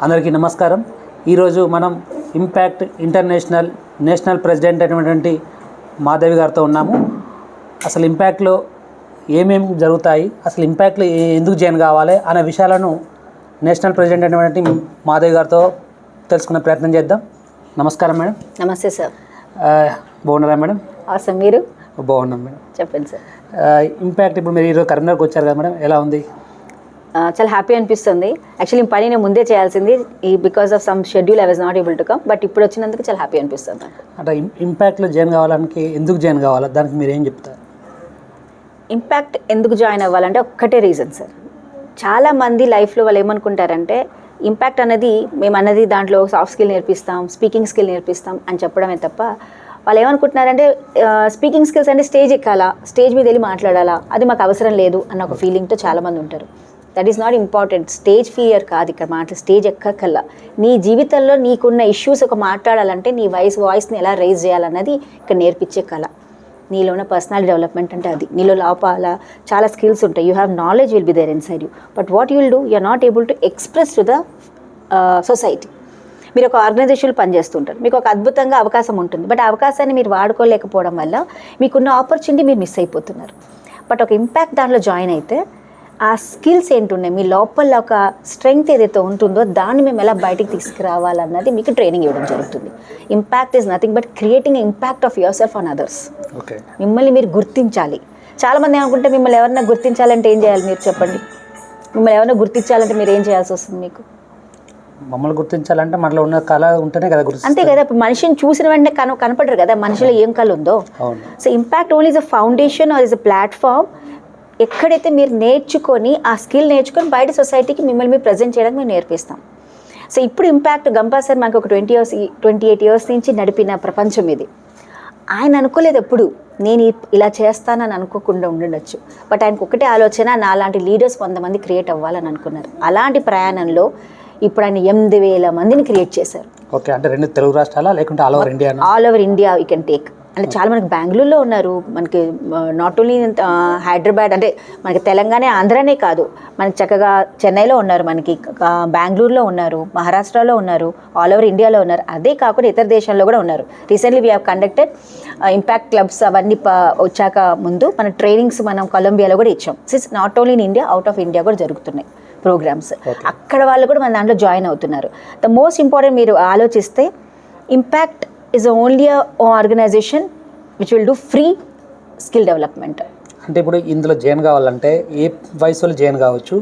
అందరికీ నమస్కారం. ఈరోజు మనం ఇంపాక్ట్ నేషనల్ ప్రెసిడెంట్ అయినటువంటి మాధవి గారితో ఉన్నాము. అసలు ఇంపాక్ట్లో ఏమేమి జరుగుతాయి, అసలు ఇంపాక్ట్లో ఎందుకు జాయిన్ కావాలి అనే విషయాలను నేషనల్ ప్రెసిడెంట్ అయినటువంటి మాధవి గారితో తెలుసుకునే ప్రయత్నం చేద్దాం. నమస్కారం మేడం. నమస్తే సార్. బాగున్నారా మేడం? అవసరం మీరు? బాగున్నాం మేడం. చెప్పండి సార్. ఇంపాక్ట్ ఇప్పుడు మీరు ఈరోజు కరీంనగర్కి వచ్చారు కదా మేడం, ఎలా ఉంది? చాలా హ్యాపీ అనిపిస్తుంది. యాక్చువల్లీ పని నేను ముందే చేయాల్సింది, because of some schedule I was not able to come, but ఇప్పుడు వచ్చినందుకు చాలా హ్యాపీ అనిపిస్తుంది. అంటే ఇంపాక్ట్లో జాయిన్ కావాలని ఎందుకు జాయిన్ కావాలి, దానికి మీరు ఏం చెప్తారు? ఇంపాక్ట్ ఎందుకు జాయిన్ అవ్వాలంటే ఒక్కటే రీజన్ సార్. చాలామంది లైఫ్లో వాళ్ళు ఏమనుకుంటారంటే ఇంపాక్ట్ అనేది మేము అన్నది దాంట్లో సాఫ్ట్ స్కిల్ నేర్పిస్తాం, స్పీకింగ్ స్కిల్ నేర్పిస్తాం అని చెప్పడమే తప్ప వాళ్ళు ఏమనుకుంటున్నారంటే స్పీకింగ్ స్కిల్స్ అంటే స్టేజ్ ఎక్కాలా, స్టేజ్ మీద వెళ్ళి మాట్లాడాలా, అది మాకు అవసరం లేదు అన్న ఒక ఫీలింగ్తో చాలామంది ఉంటారు. That is not important. Stage fear కాదు ఇక్కడ స్టేజ్ ఎక్కకల్లా నీ జీవితంలో నీకున్న ఇష్యూస్ ఒక మాట్లాడాలంటే నీ వాయిస్ని ఎలా రైజ్ చేయాలన్నది ఇక్కడ నేర్పించే కళ. నీలో ఉన్న పర్సనాలిటీ డెవలప్మెంట్ అంటే అది. నీలో లోపల చాలా స్కిల్స్ ఉంటాయి. You have knowledge will be there inside you, but what you will do, you are not able to express to the society. మీరు ఒక ఆర్గనైజేషన్లో పనిచేస్తుంటారు, మీకు ఒక అద్భుతంగా అవకాశం ఉంటుంది, బట్ ఆ అవకాశాన్ని మీరు వాడుకోలేకపోవడం వల్ల మీకున్న ఆపర్చునిటీ మీరు మిస్ అయిపోతున్నారు. బట్ ఒక ఇంపాక్ట్ దాంట్లో జాయిన్ అయితే ఆ స్కిల్స్ ఏంటున్నాయి, మీ లోపల ఒక స్ట్రెంగ్త్ ఏదైతే ఉంటుందో దాన్ని మేము ఎలా బయటికి తీసుకురావాలన్నది మీకు ట్రైనింగ్ ఇవ్వడం జరుగుతుంది. Impact is nothing but creating impact of your self on others. మిమ్మల్ని మీరు గుర్తించాలి. చాలామంది ఏమనుకుంటే మిమ్మల్ని ఎవరైనా గుర్తించాలంటే ఏం చేయాలి మీరు చెప్పండి? మిమ్మల్ని ఎవరైనా గుర్తించాలంటే మీరు ఏం చేయాల్సి వస్తుంది? మీకు మమ్మల్ని గుర్తించాలంటే మనలో ఉన్న కళ ఉంటేనే కదా గుర్తు. అంతే కదా. ఇప్పుడు మనిషిని చూసిన వెంటనే కనపడరు కదా మనిషిలో ఏం కళ ఉందో. So impact only is a foundation or is a platform. ఎక్కడైతే మీరు నేర్చుకొని ఆ స్కిల్ నేర్చుకొని బయట సొసైటీకి మిమ్మల్ని మీరు ప్రజెంట్ చేయడానికి మేము నేర్పిస్తాం. సో ఇప్పుడు ఇంపాక్ట్ గంపా సార్ మనకు ఒక 28 ఇయర్స్ నుంచి నడిపిన ప్రపంచం ఇది. ఆయన అనుకోలేదు ఎప్పుడు నేను ఇలా చేస్తానని అనుకోకుండా ఉండొచ్చు, బట్ ఆయనకు ఒకటే ఆలోచన, నాలాంటి లీడర్స్ 100 మంది క్రియేట్ అవ్వాలని అనుకున్నారు. అలాంటి ప్రయాణంలో ఇప్పుడు ఆయన 8,000 మందిని క్రియేట్ చేశారు. ఓకే, అంటే 2 తెలుగు రాష్ట్రాలా లేకుంటే all over India? All over India you can take. అంటే చాలా మనకి బెంగళూరులో ఉన్నారు, మనకి నాట్ ఓన్లీ హైదరాబాద్, అంటే మనకి తెలంగాణ ఆంధ్రానే కాదు, మనకి చక్కగా చెన్నైలో ఉన్నారు, మనకి బెంగళూరులో ఉన్నారు, మహారాష్ట్రలో ఉన్నారు, ఆల్ ఓవర్ ఇండియాలో ఉన్నారు. అదే కాకుండా ఇతర దేశాల్లో కూడా ఉన్నారు. Recently we have conducted impact clubs అవన్నీ వచ్చాక ముందు మన ట్రైనింగ్స్ మనం కొలంబియాలో కూడా ఇచ్చాం. Since not only in India, out of India కూడా జరుగుతున్నాయి ప్రోగ్రామ్స్. అక్కడ వాళ్ళు కూడా మన దాంట్లో జాయిన్ అవుతున్నారు. ద మోస్ట్ ఇంపార్టెంట్ మీరు ఆలోచిస్తే impact is only a organization which will do free skill development. అంటే ఇప్పుడు ఇందులో జాయిన్ కావాలంటే ఏ వయసులో జాయిన్ కావచ్చు,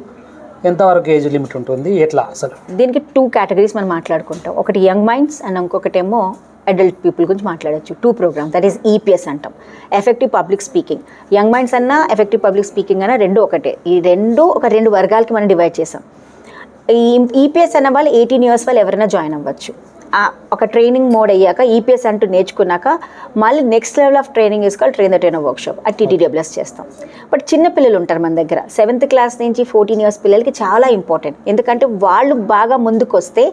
ఎంతవరకు ఏజ్ లిమిట్ ఉంటుంది, ఎట్లా? అసలు దీనికి 2 కేటగిరీస్ మనం మాట్లాడుకుంటాం. ఒకటి యంగ్ మైండ్స్ అండ్ ఇంకొకటేమో అడల్ట్ పీపుల్ గురించి మాట్లాడచ్చు. 2 ప్రోగ్రామ్స్, దట్ ఈస్ EPS అంటాం, effective public speaking. Young minds అన్నా ఎఫెక్టివ్ పబ్లిక్ స్పీకింగ్ అన్నా రెండు ఒకటే. ఈ రెండు వర్గాలకి మనం డివైడ్ చేసాం. ఈ EPS అన్న వాళ్ళు 18 ఇయర్స్ వాళ్ళు ఎవరైనా జాయిన్ అవ్వచ్చు. ఒక ట్రైనింగ్ మోడ్ అయ్యాక EPS అంటూ నేర్చుకున్నాక మళ్ళీ నెక్స్ట్ లెవెల్ ఆఫ్ ట్రైనింగ్ వేసుకోవాలి, ట్రైన్ ద ట్రైనర్ వర్క్షాప్, అది TTWS చేస్తాం. బట్ చిన్న పిల్లలు ఉంటారు మన దగ్గర, 7th క్లాస్ నుంచి 14 ఇయర్స్ పిల్లలకి చాలా ఇంపార్టెంట్. ఎందుకంటే వాళ్ళు బాగా ముందుకు వస్తే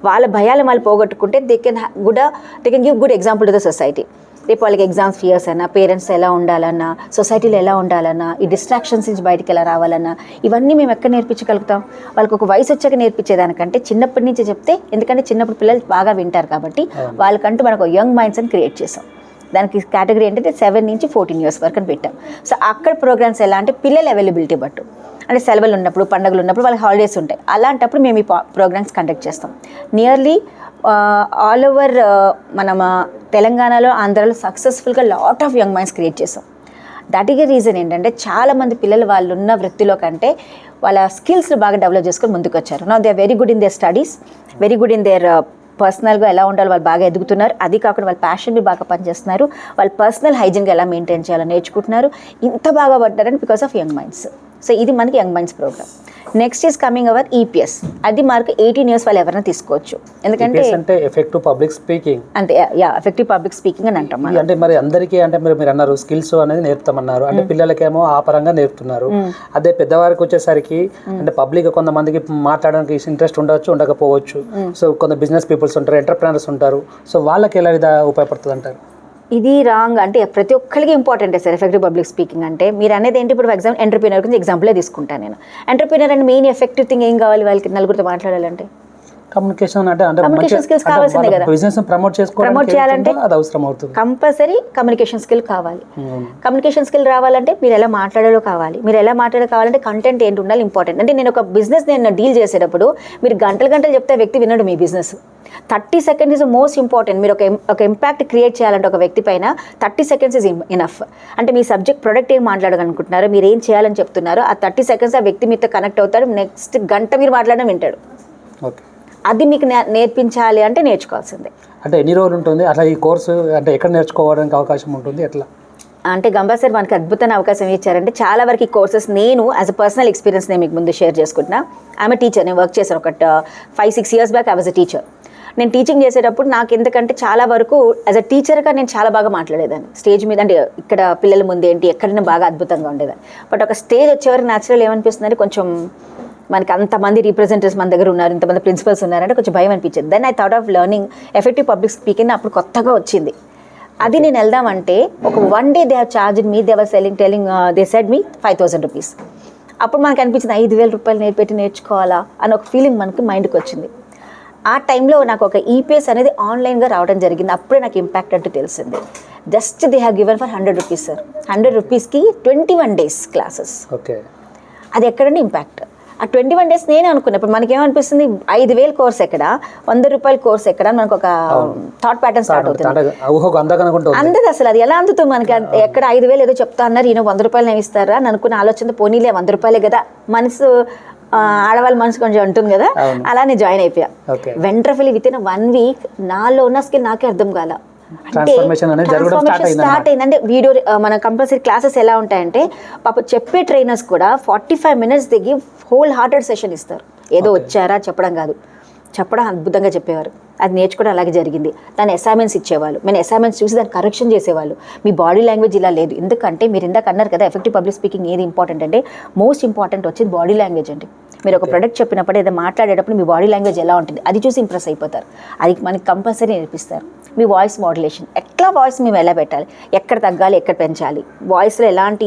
వాళ్ళ భయాలు వాళ్ళు పోగొట్టుకుంటే they can give good example to the society. రేపు వాళ్ళకి ఎగ్జామ్స్ ఫియర్స్ అన్నా, పేరెంట్స్ ఎలా ఉండాలన్నా, సొసైటీలో ఎలా ఉండాలన్నా, ఈ డిస్ట్రాక్షన్స్ నుంచి బయటికి ఎలా రావాలన్నా, ఇవన్నీ మేము ఎక్కడ నేర్పించగలుగుతాం? వాళ్ళకి ఒక వయసు వచ్చాక నేర్పించేదానికంటే చిన్నప్పటి నుంచి చెప్తే, ఎందుకంటే చిన్నప్పుడు పిల్లలు బాగా వింటారు కాబట్టి వాళ్ళకంటూ మనకు యంగ్ మైండ్స్ అని క్రియేట్ చేసాం. దానికి కేటగిరీ ఏంటంటే 7 నుంచి 14 ఇయర్స్ వరకు అని పెట్టాం. సో అక్కడ ప్రోగ్రామ్స్ ఎలా అంటే పిల్లల అవైలబిలిటీ బట్టు, అంటే సెలవులు ఉన్నప్పుడు, పండుగలు ఉన్నప్పుడు, వాళ్ళకి హాలిడేస్ ఉంటాయి, అలాంటప్పుడు మేము ఈ ప్రోగ్రామ్స్ కండక్ట్ చేస్తాం. నియర్లీ ఆల్ ఓవర్ మనం తెలంగాణలో, ఆంధ్రాలో సక్సెస్ఫుల్గా lot of young minds create చేస్తాం. దట్ ఈజ్ రీజన్ ఏంటంటే చాలామంది పిల్లలు వాళ్ళు ఉన్న వృత్తిలో కంటే వాళ్ళ స్కిల్స్ని బాగా డెవలప్ చేసుకొని ముందుకు వచ్చారు. Now they are very good in their studies, very good in their పర్సనల్గా ఎలా ఉండాలో వాళ్ళు బాగా ఎదుగుతున్నారు. అది కాకుండా వాళ్ళ ప్యాషన్వి బాగా పనిచేస్తున్నారు, వాళ్ళ పర్సనల్ హైజీన్గా ఎలా మెయింటైన్ చేయాలో నేర్చుకుంటున్నారు. ఇంత బాగా పడ్డారని because of young minds. So ఇది మనకి young minds programme. Next is coming our EPS. అది మనకు 18 ఇయర్స్ వాళ్ళు ఎవరైనా తీసుకోవచ్చు. ఎందుకంటే ఎఫెక్టివ్ పబ్లిక్ స్పీకింగ్ అంటే ఎఫెక్టివ్ పబ్లిక్ స్పీకింగ్ అని అంటాం. అంటే మరి అందరికీ, అంటే మీరు అన్నారు స్కిల్స్ అనేది నేర్పుతామన్నారు, అంటే పిల్లలకేమో ఆ పరంగా నేర్పుతున్నారు. అదే పెద్దవారికి వచ్చేసరికి అంటే పబ్లిక్ కొంతమందికి మాట్లాడడానికి ఇంట్రెస్ట్ ఉండవచ్చు, ఉండకపోవచ్చు. సో కొంత బిజినెస్ పీపుల్స్ ఉంటారు, ఎంటర్ప్రెనర్స్ ఉంటారు. సో వాళ్ళకి ఎలా ఉపయోగపడుతుంది అంటారు? ఇది రాంగ్. అంటే ప్రతి ఒక్కరికి ఇంపార్టెంటే సార్ ఎఫెక్టివ్ పబ్లిక్ స్పీకింగ్ అంటే. మీరు అనేది ఏంటి, ఇప్పుడు ఫర్ ఎగ్జాంపుల్ ఎంటర్ప్రీనర్ గురించి ఎగ్జాంపులే తీసుకుంటాను నేను. Entrepreneur and main effective thing ఏం కావాలి వాళ్ళకి, నలుగురితో మాట్లాడాలంటే కమ్యూనికేషన్ అంటే అంటే Communication skills కావాల్సిందే కదా. బిజినెస్ ప్రమోట్ Promote చేయాలంటే చేసుకోవడానికి అది అవసరం అవుతుంది. కంపల్సరీ కమ్యూనికేషన్ స్కిల్ కావాలి. కమ్యూనికేషన్ స్కిల్ రావాలంటే మీరు ఎలా మాట్లాడాలో కావాలి. మీరు ఎలా మాట్లాడాలో కావాలంటే కంటెంట్ ఏంటి ఉండాలి ఇంపార్టెంట్. అంటే నేను ఒక బిజినెస్ నేను డీల్ చేసేటప్పుడు మీరు గంటలు గంటలు చెప్తే వ్యక్తి వినడు మీ business. 30 seconds is most important. మీరు ఒక ఇంపాక్ట్ క్రియేట్ చేయాలంటే ఒక వ్యక్తి పైన 30 seconds ఇస్ ఇనఫ్. అంటే మీ సబ్జెక్ట్ ప్రొడక్ట్ ఏం మాట్లాడాలనుకుంటున్నారో, మీరు ఏం చేయాలని చెప్తున్నారో ఆ 30 seconds ఆ వ్యక్తి మీతో కనెక్ట్ అవుతాడు. నెక్స్ట్ గంట మీరు మాట్లాడడం వింటాడు. ఓకే. అది మీకు నేర్పించాలి అంటే నేర్చుకోవాల్సిందే. అంటే ఎన్ని రోజులు ఉంటుంది అట్లా ఈ కోర్సు, అంటే ఎక్కడ నేర్చుకోవడానికి అవకాశం ఉంటుంది, ఎట్లా? అంటే గంబా సార్ మనకి అద్భుతమైన అవకాశం ఇచ్చారంటే చాలా వరకు ఈ కోర్సెస్ నేను యాజ్ అ పర్సనల్ ఎక్స్పీరియన్స్ నేను మీకు ముందు షేర్ చేసుకుంటున్నా. ఆమె టీచర్, నేను వర్క్ చేశాను ఒక 5-6 years back. I was a teacher. నేను టీచింగ్ చేసేటప్పుడు నాకు ఎందుకంటే చాలా వరకు యాజ్ అ టీచర్గా నేను చాలా బాగా మాట్లాడేదాన్ని స్టేజ్ మీద. అంటే ఇక్కడ పిల్లల ముందు ఏంటి ఎక్కడైనా బాగా అద్భుతంగా ఉండేదాన్ని. బట్ ఒక స్టేజ్ వచ్చేవరకు న్యాచురల్ ఏమనిపిస్తుందంటే కొంచెం మనకి అంతమంది రిప్రజెంటేటివ్స్ మన దగ్గర ఉన్నారు, ఇంతమంది ప్రిన్సిపల్స్ ఉన్నారంటే కొంచెం భయం అనిపించింది. Then I thought of learning effective public speaking. అప్పుడు కొత్తగా వచ్చింది. అది నేను వెళ్దామంటే ఒక 1 day they have charged me, they were telling they said me 5,000 rupees. అప్పుడు మనకు అనిపించింది 5,000 రూపాయలు పెట్టి నేర్చుకోవాలా అని ఒక ఫీలింగ్ మనకి మైండ్కి వచ్చింది. ఆ టైంలో నాకు ఒక ఈపీఎస్ అనేది ఆన్లైన్గా రావడం జరిగింది. అప్పుడే నాకు ఇంపాక్ట్ అంటూ తెలిసింది. Just they have given for 100 rupees sir. 100 rupeesకి 21 days classes. Okay. అది ఎక్కడండి ఇంపాక్ట్? ఆ 21 days నేనే అనుకున్నా. ఇప్పుడు మనకేమనిపిస్తుంది 5,000 కోర్స్ ఎక్కడ, 100 రూపాయల కోర్స్ ఎక్కడ, మనకు ఒక థాట్ ప్యాటర్న్ స్టార్ట్ అవుతుంది. అందదు అసలు అది ఎలా అందుతుంది మనకి? ఎక్కడ 5,000 ఏదో చెప్తా అన్నారు, ఈయన 100 రూపాయలు నేను ఇస్తారా అని అనుకున్న ఆలోచన, పోనీలే 100 రూపాయలే కదా, మనసు ఆడవాళ్ళ మనసు కొంచెం ఉంటుంది కదా, అలా నేను జాయిన్ అయిపోయా. వెంటర్ఫుల్లీ విత్ ఇన్ 1 week నాలో ఉన్న స్కిల్ నాకే అర్థం కాల. అంటే ట్రాన్స్ఫర్మేషన్ స్టార్ట్ అయింది. అంటే వీడియో మన కంపల్సరీ క్లాసెస్ ఎలా ఉంటాయంటే పాప చెప్పే ట్రైనర్స్ కూడా 45 minutes దిగి హోల్ హార్టెడ్ సెషన్ ఇస్తారు. ఏదో వచ్చారా చెప్పడం కాదు, చెప్పడం అద్భుతంగా చెప్పేవారు. అది నేర్చుకోవడం అలాగే జరిగింది. దాని అసైన్మెంట్స్ ఇచ్చేవాళ్ళు. మేము అసైన్మెంట్స్ చూసి దాన్ని కరెక్షన్ చేసేవాళ్ళు. మీ బాడీ లాంగ్వేజ్ ఇలా లేదు. ఎందుకంటే మీరు ఇందాక అన్నారు కదా ఎఫెక్టివ్ పబ్లిక్ స్పీకింగ్ ఏది ఇంపార్టెంట్ అంటే మోస్ట్ ఇంపార్టెంట్ వచ్చేది బాడీ లాంగ్వేజ్ అండి. మీరు ఒక ప్రొడక్ట్ చెప్పినప్పుడు ఏదో మాట్లాడేటప్పుడు మీ బాడీ లాంగ్వేజ్ ఎలా ఉంటుంది అది చూసి ఇంప్రెస్ అయిపోతారు. అది మనకి కంపల్సరీ నేర్పిస్తారు. మీ వాయిస్ మాడ్యులేషన్, ఎట్లా వాయిస్ మేము ఎలా పెట్టాలి, ఎక్కడ తగ్గాలి, ఎక్కడ పెంచాలి, వాయిస్లో ఎలాంటి